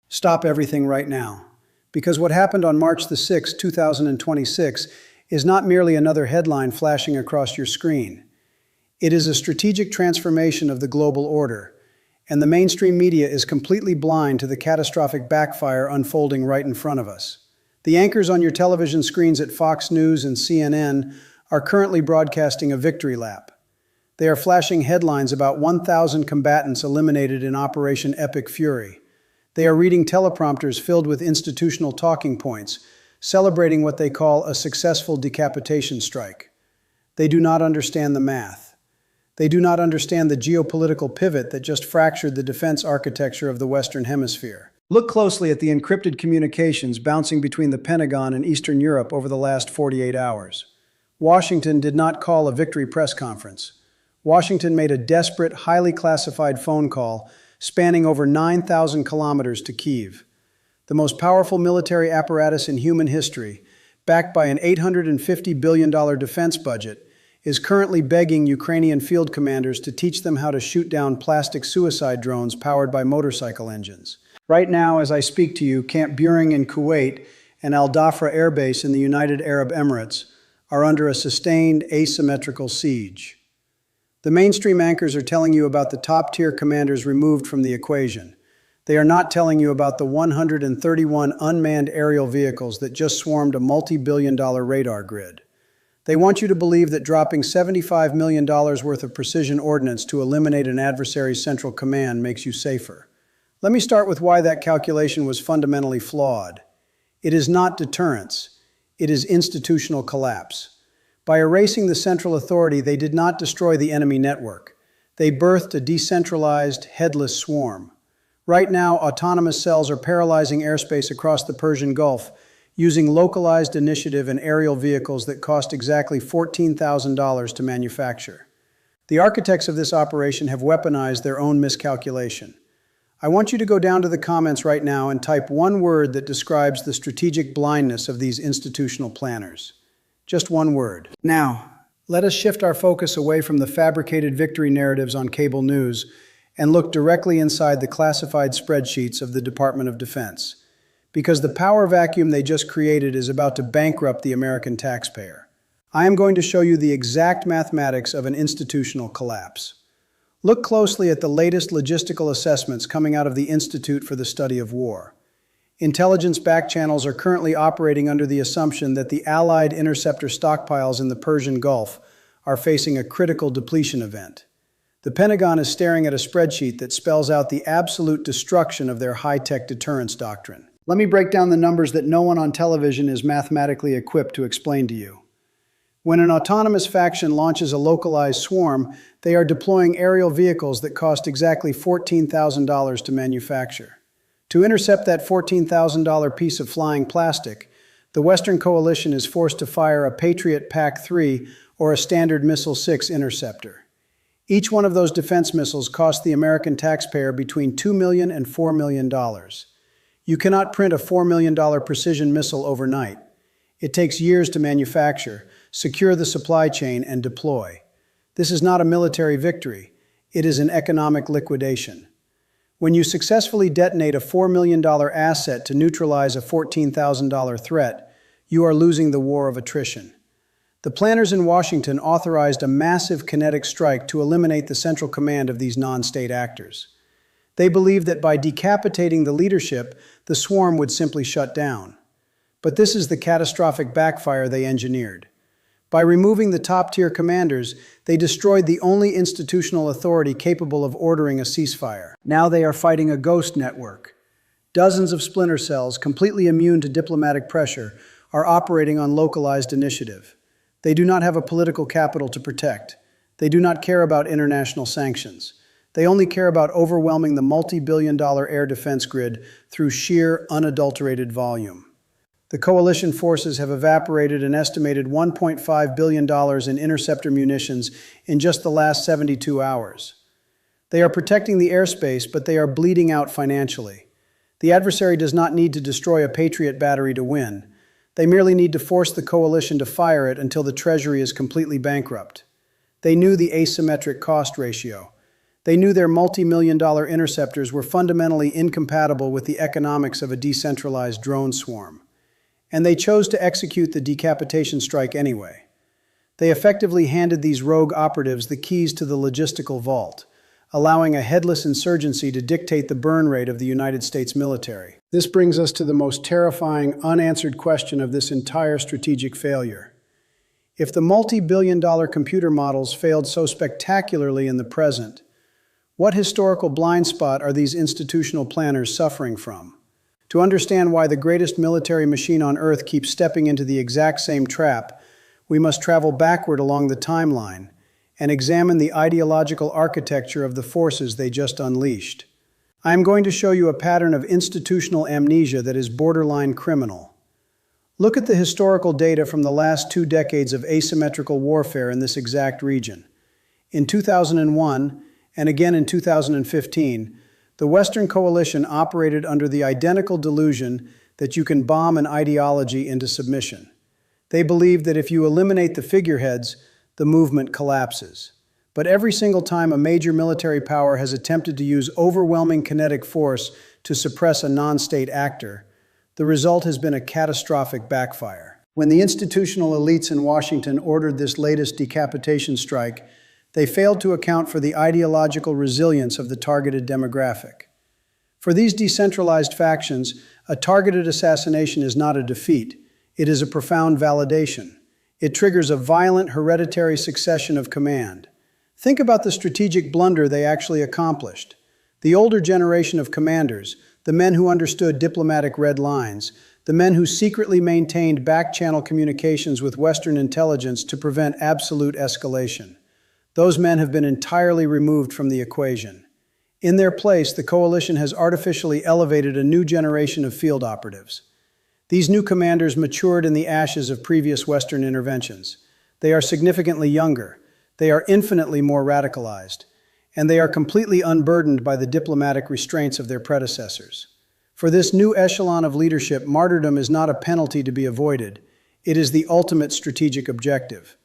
Stop everything right now. Because what happened on March the 6th, 2026 is not merely another headline flashing across your screen. It is a strategic transformation of the global order, and the mainstream media is completely blind to the catastrophic backfire unfolding right in front of us. The anchors on your television screens at Fox News and CNN are currently broadcasting a victory lap. They are flashing headlines about 1,000 combatants eliminated in Operation Epic Fury. They are reading teleprompters filled with institutional talking points, celebrating what they call a successful decapitation strike. They do not understand the math. They do not understand the geopolitical pivot that just fractured the defense architecture of the Western Hemisphere. Look closely at the encrypted communications bouncing between the Pentagon and Eastern Europe over the last 48 hours. Washington did not call a victory press conference. Washington made a desperate, highly classified phone call spanning over 9,000 kilometers to Kyiv. The most powerful military apparatus in human history, backed by an $850 billion defense budget, is currently begging Ukrainian field commanders to teach them how to shoot down plastic suicide drones powered by motorcycle engines. Right now, as I speak to you, Camp Buehring in Kuwait and Al Dhafra Air Base in the United Arab Emirates are under a sustained asymmetrical siege. The mainstream anchors are telling you about the top-tier commanders removed from the equation. They are not telling you about the 131 unmanned aerial vehicles that just swarmed a multi-billion-dollar radar grid. They want you to believe that dropping $75 million worth of precision ordnance to eliminate an adversary's central command makes you safer. Let me start with why that calculation was fundamentally flawed. It is not deterrence. It is institutional collapse. By erasing the central authority, they did not destroy the enemy network. They birthed a decentralized, headless swarm. Right now, autonomous cells are paralyzing airspace across the Persian Gulf, using localized initiative and aerial vehicles that cost exactly $14,000 to manufacture. The architects of this operation have weaponized their own miscalculation. I want you to go down to the comments right now and type one word that describes the strategic blindness of these institutional planners. Just one word. Now, let us shift our focus away from the fabricated victory narratives on cable news and look directly inside the classified spreadsheets of the Department of Defense. Because the power vacuum they just created is about to bankrupt the American taxpayer. I am going to show you the exact mathematics of an institutional collapse. Look closely at the latest logistical assessments coming out of the Institute for the Study of War. Intelligence back channels are currently operating under the assumption that the Allied interceptor stockpiles in the Persian Gulf are facing a critical depletion event. The Pentagon is staring at a spreadsheet that spells out the absolute destruction of their high-tech deterrence doctrine. Let me break down the numbers that no one on television is mathematically equipped to explain to you. When an autonomous faction launches a localized swarm, they are deploying aerial vehicles that cost exactly $14,000 to manufacture. To intercept that $14,000 piece of flying plastic, the Western coalition is forced to fire a Patriot PAC-3 or a Standard Missile-6 interceptor. Each one of those defense missiles cost the American taxpayer between $2 million and $4 million. You cannot print a $4 million precision missile overnight. It takes years to manufacture, secure the supply chain, and deploy. This is not a military victory. It is an economic liquidation. When you successfully detonate a $4 million asset to neutralize a $14,000 threat, you are losing the war of attrition. The planners in Washington authorized a massive kinetic strike to eliminate the central command of these non-state actors. They believed that by decapitating the leadership, the swarm would simply shut down. But this is the catastrophic backfire they engineered. By removing the top-tier commanders, they destroyed the only institutional authority capable of ordering a ceasefire. Now they are fighting a ghost network. Dozens of splinter cells, completely immune to diplomatic pressure, are operating on localized initiative. They do not have a political capital to protect. They do not care about international sanctions. They only care about overwhelming the multi-billion-dollar air defense grid through sheer, unadulterated volume. The coalition forces have evaporated an estimated $1.5 billion in interceptor munitions in just the last 72 hours. They are protecting the airspace, but they are bleeding out financially. The adversary does not need to destroy a Patriot battery to win. They merely need to force the coalition to fire it until the Treasury is completely bankrupt. They knew the asymmetric cost ratio. They knew their multi-million-dollar interceptors were fundamentally incompatible with the economics of a decentralized drone swarm. And they chose to execute the decapitation strike anyway. They effectively handed these rogue operatives the keys to the logistical vault, allowing a headless insurgency to dictate the burn rate of the United States military. This brings us to the most terrifying, unanswered question of this entire strategic failure. If the multi-billion-dollar computer models failed so spectacularly in the present, what historical blind spot are these institutional planners suffering from? To understand why the greatest military machine on Earth keeps stepping into the exact same trap, we must travel backward along the timeline and examine the ideological architecture of the forces they just unleashed. I am going to show you a pattern of institutional amnesia that is borderline criminal. Look at the historical data from the last 2 decades of asymmetrical warfare in this exact region. In 2001, and again in 2015, the Western coalition operated under the identical delusion that you can bomb an ideology into submission. They believed that if you eliminate the figureheads, the movement collapses. But every single time a major military power has attempted to use overwhelming kinetic force to suppress a non-state actor, the result has been a catastrophic backfire. When the institutional elites in Washington ordered this latest decapitation strike, they failed to account for the ideological resilience of the targeted demographic. For these decentralized factions, a targeted assassination is not a defeat. It is a profound validation. It triggers a violent hereditary succession of command. Think about the strategic blunder they actually accomplished. The older generation of commanders, the men who understood diplomatic red lines, the men who secretly maintained back-channel communications with Western intelligence to prevent absolute escalation. Those men have been entirely removed from the equation. In their place, the coalition has artificially elevated a new generation of field operatives. These new commanders matured in the ashes of previous Western interventions. They are significantly younger. They are infinitely more radicalized. And they are completely unburdened by the diplomatic restraints of their predecessors. For this new echelon of leadership, martyrdom is not a penalty to be avoided. It is the ultimate strategic objective.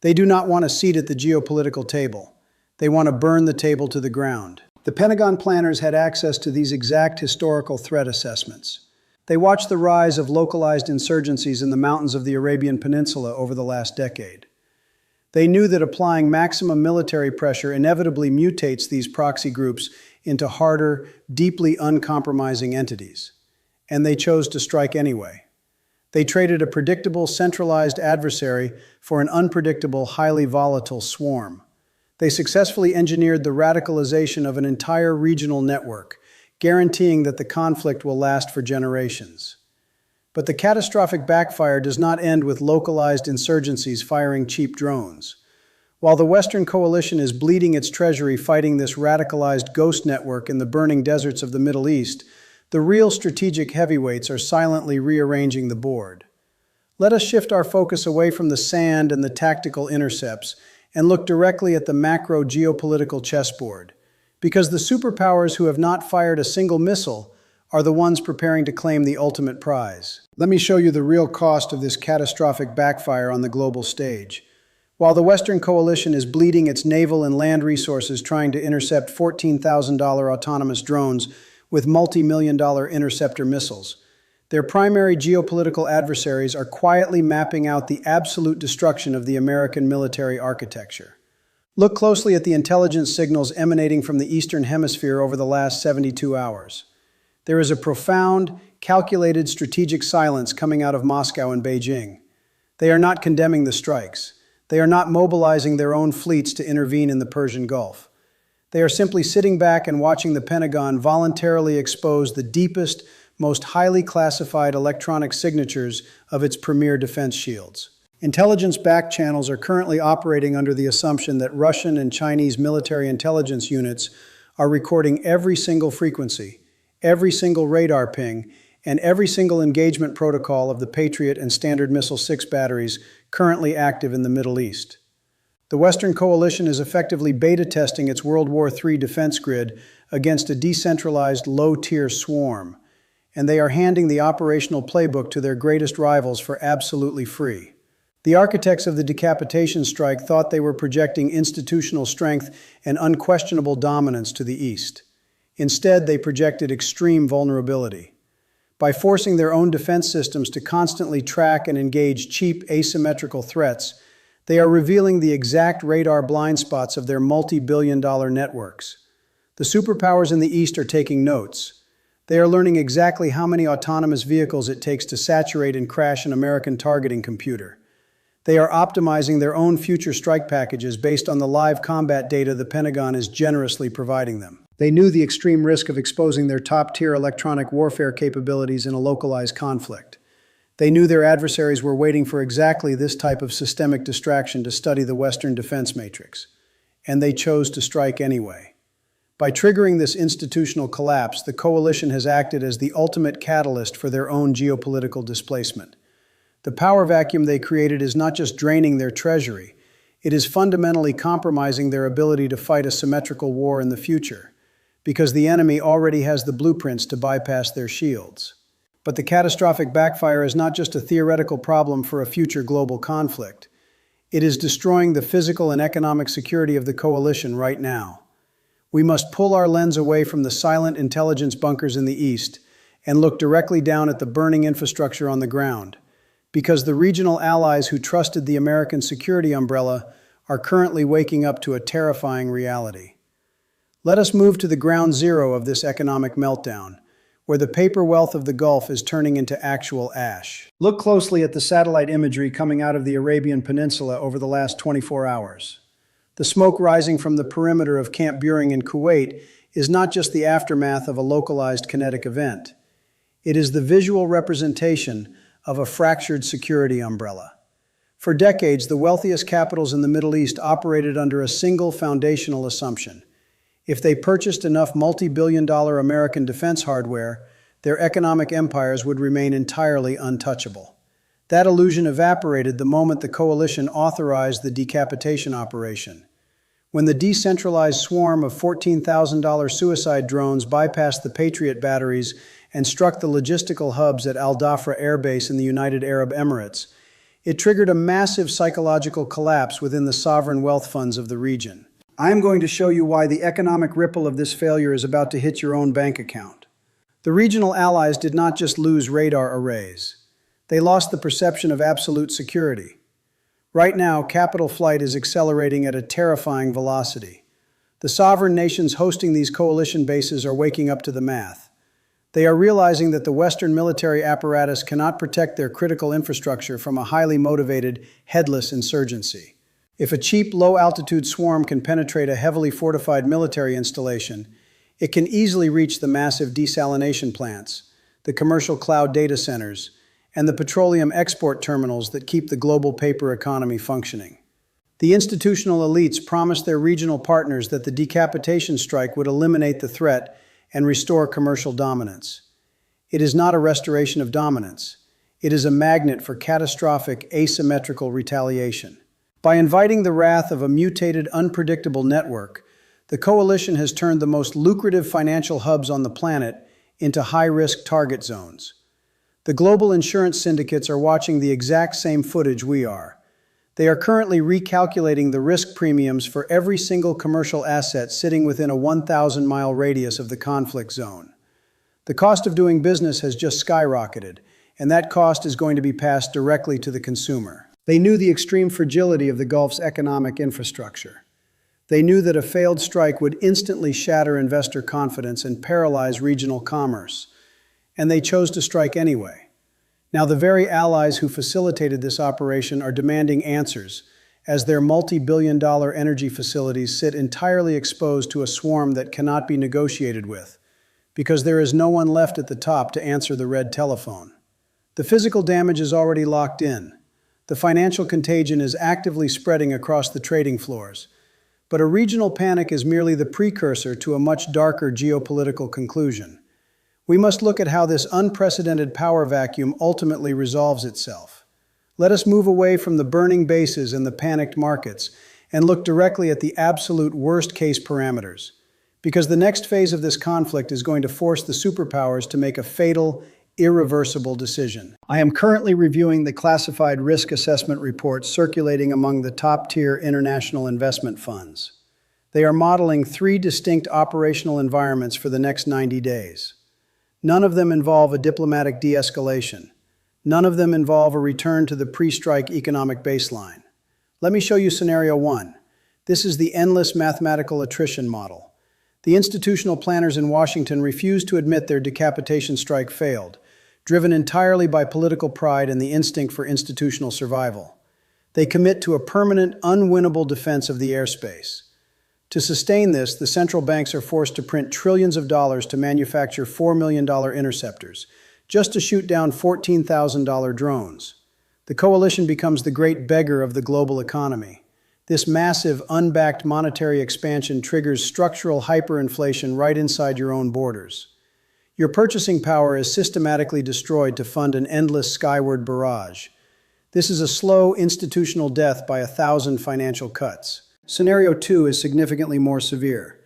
They do not want a seat at the geopolitical table. They want to burn the table to the ground. The Pentagon planners had access to these exact historical threat assessments. They watched the rise of localized insurgencies in the mountains of the Arabian Peninsula over the last decade. They knew that applying maximum military pressure inevitably mutates these proxy groups into harder, deeply uncompromising entities. And they chose to strike anyway. They traded a predictable, centralized adversary for an unpredictable, highly volatile swarm. They successfully engineered the radicalization of an entire regional network, guaranteeing that the conflict will last for generations. But the catastrophic backfire does not end with localized insurgencies firing cheap drones. While the Western coalition is bleeding its treasury fighting this radicalized ghost network in the burning deserts of the Middle East, the real strategic heavyweights are silently rearranging the board. Let us shift our focus away from the sand and the tactical intercepts and look directly at the macro geopolitical chessboard, because the superpowers who have not fired a single missile are the ones preparing to claim the ultimate prize. Let me show you the real cost of this catastrophic backfire on the global stage. While the Western coalition is bleeding its naval and land resources trying to intercept $14,000 autonomous drones with multi-million-dollar interceptor missiles, their primary geopolitical adversaries are quietly mapping out the absolute destruction of the American military architecture. Look closely at the intelligence signals emanating from the Eastern Hemisphere over the last 72 hours. There is a profound, calculated strategic silence coming out of Moscow and Beijing. They are not condemning the strikes. They are not mobilizing their own fleets to intervene in the Persian Gulf. They are simply sitting back and watching the Pentagon voluntarily expose the deepest, most highly classified electronic signatures of its premier defense shields. Intelligence back channels are currently operating under the assumption that Russian and Chinese military intelligence units are recording every single frequency, every single radar ping, and every single engagement protocol of the Patriot and Standard Missile-6 batteries currently active in the Middle East. The Western coalition is effectively beta testing its World War III defense grid against a decentralized low-tier swarm, and they are handing the operational playbook to their greatest rivals for absolutely free. The architects of the decapitation strike thought they were projecting institutional strength and unquestionable dominance to the East. Instead, they projected extreme vulnerability. By forcing their own defense systems to constantly track and engage cheap, asymmetrical threats, they are revealing the exact radar blind spots of their multi-billion-dollar networks. The superpowers in the East are taking notes. They are learning exactly how many autonomous vehicles it takes to saturate and crash an American targeting computer. They are optimizing their own future strike packages based on the live combat data the Pentagon is generously providing them. They knew the extreme risk of exposing their top-tier electronic warfare capabilities in a localized conflict. They knew their adversaries were waiting for exactly this type of systemic distraction to study the Western defense matrix. And they chose to strike anyway. By triggering this institutional collapse, the coalition has acted as the ultimate catalyst for their own geopolitical displacement. The power vacuum they created is not just draining their treasury, it is fundamentally compromising their ability to fight a symmetrical war in the future, because the enemy already has the blueprints to bypass their shields. But the catastrophic backfire is not just a theoretical problem for a future global conflict. It is destroying the physical and economic security of the coalition right now. We must pull our lens away from the silent intelligence bunkers in the East and look directly down at the burning infrastructure on the ground, because the regional allies who trusted the American security umbrella are currently waking up to a terrifying reality. Let us move to the ground zero of this economic meltdown, where the paper wealth of the Gulf is turning into actual ash. Look closely at the satellite imagery coming out of the Arabian Peninsula over the last 24 hours. The smoke rising from the perimeter of Camp Buehring in Kuwait is not just the aftermath of a localized kinetic event. It is the visual representation of a fractured security umbrella. For decades, the wealthiest capitals in the Middle East operated under a single foundational assumption. If they purchased enough multi-billion-dollar American defense hardware, their economic empires would remain entirely untouchable. That illusion evaporated the moment the coalition authorized the decapitation operation. When the decentralized swarm of $14,000 suicide drones bypassed the Patriot batteries and struck the logistical hubs at Al Dhafra Air Base in the United Arab Emirates, it triggered a massive psychological collapse within the sovereign wealth funds of the region. I am going to show you why the economic ripple of this failure is about to hit your own bank account. The regional allies did not just lose radar arrays. They lost the perception of absolute security. Right now, capital flight is accelerating at a terrifying velocity. The sovereign nations hosting these coalition bases are waking up to the math. They are realizing that the Western military apparatus cannot protect their critical infrastructure from a highly motivated, headless insurgency. If a cheap, low-altitude swarm can penetrate a heavily fortified military installation, it can easily reach the massive desalination plants, the commercial cloud data centers, and the petroleum export terminals that keep the global paper economy functioning. The institutional elites promised their regional partners that the decapitation strike would eliminate the threat and restore commercial dominance. It is not a restoration of dominance. It is a magnet for catastrophic, asymmetrical retaliation. By inviting the wrath of a mutated, unpredictable network, the coalition has turned the most lucrative financial hubs on the planet into high-risk target zones. The global insurance syndicates are watching the exact same footage we are. They are currently recalculating the risk premiums for every single commercial asset sitting within a 1,000-mile radius of the conflict zone. The cost of doing business has just skyrocketed, and that cost is going to be passed directly to the consumer. They knew the extreme fragility of the Gulf's economic infrastructure. They knew that a failed strike would instantly shatter investor confidence and paralyze regional commerce. And they chose to strike anyway. Now, the very allies who facilitated this operation are demanding answers, as their multi-billion-dollar energy facilities sit entirely exposed to a swarm that cannot be negotiated with, because there is no one left at the top to answer the red telephone. The physical damage is already locked in. The financial contagion is actively spreading across the trading floors. But a regional panic is merely the precursor to a much darker geopolitical conclusion. We must look at how this unprecedented power vacuum ultimately resolves itself. Let us move away from the burning bases and the panicked markets and look directly at the absolute worst-case parameters, because the next phase of this conflict is going to force the superpowers to make a fatal, irreversible decision. I am currently reviewing the classified risk assessment reports circulating among the top-tier international investment funds. They are modeling 3 distinct operational environments for the next 90 days. None of them involve a diplomatic de-escalation. None of them involve a return to the pre-strike economic baseline. Let me show you scenario 1. This is the endless mathematical attrition model. The institutional planners in Washington refuse to admit their decapitation strike failed, driven entirely by political pride and the instinct for institutional survival. They commit to a permanent, unwinnable defense of the airspace. To sustain this, the central banks are forced to print trillions of dollars to manufacture $4 million interceptors, just to shoot down $14,000 drones. The coalition becomes the great beggar of the global economy. This massive, unbacked monetary expansion triggers structural hyperinflation right inside your own borders. Your purchasing power is systematically destroyed to fund an endless skyward barrage. This is a slow institutional death by 1,000 financial cuts. Scenario 2 is significantly more severe.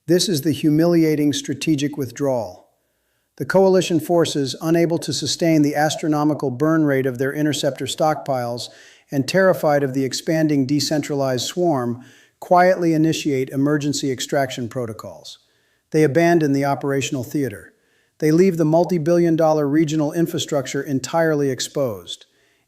This is the humiliating strategic withdrawal. The coalition forces, unable to sustain the astronomical burn rate of their interceptor stockpiles and terrified of the expanding decentralized swarm, quietly initiate emergency extraction protocols. They abandon the operational theater. They leave the multi-billion-dollar regional infrastructure entirely exposed.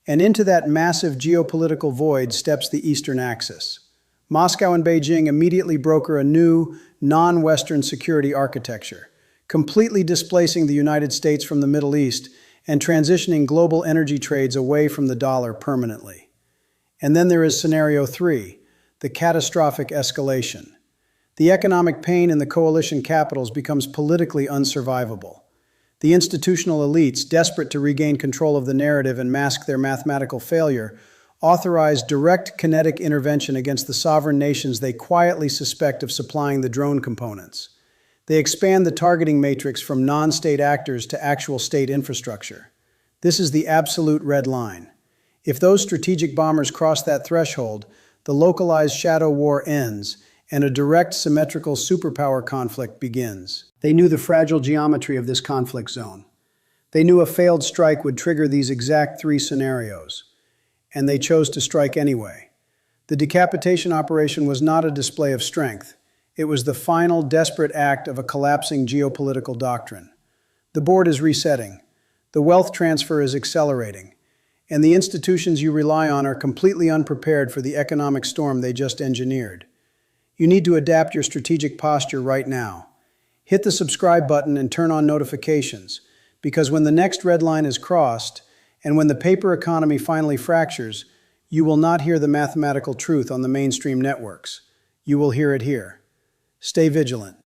And into that massive geopolitical void steps the Eastern Axis. Moscow and Beijing immediately broker a new, non-Western security architecture, completely displacing the United States from the Middle East and transitioning global energy trades away from the dollar permanently. And then there is scenario 3, the catastrophic escalation. The economic pain in the coalition capitals becomes politically unsurvivable. The institutional elites, desperate to regain control of the narrative and mask their mathematical failure, authorize direct kinetic intervention against the sovereign nations they quietly suspect of supplying the drone components. They expand the targeting matrix from non-state actors to actual state infrastructure. This is the absolute red line. If those strategic bombers cross that threshold, the localized shadow war ends and a direct symmetrical superpower conflict begins. They knew the fragile geometry of this conflict zone. They knew a failed strike would trigger these exact 3 scenarios. And they chose to strike anyway. The decapitation operation was not a display of strength. It was the final, desperate act of a collapsing geopolitical doctrine. The board is resetting. The wealth transfer is accelerating. And the institutions you rely on are completely unprepared for the economic storm they just engineered. You need to adapt your strategic posture right now. Hit the subscribe button and turn on notifications, because when the next red line is crossed, and when the paper economy finally fractures, you will not hear the mathematical truth on the mainstream networks. You will hear it here. Stay vigilant.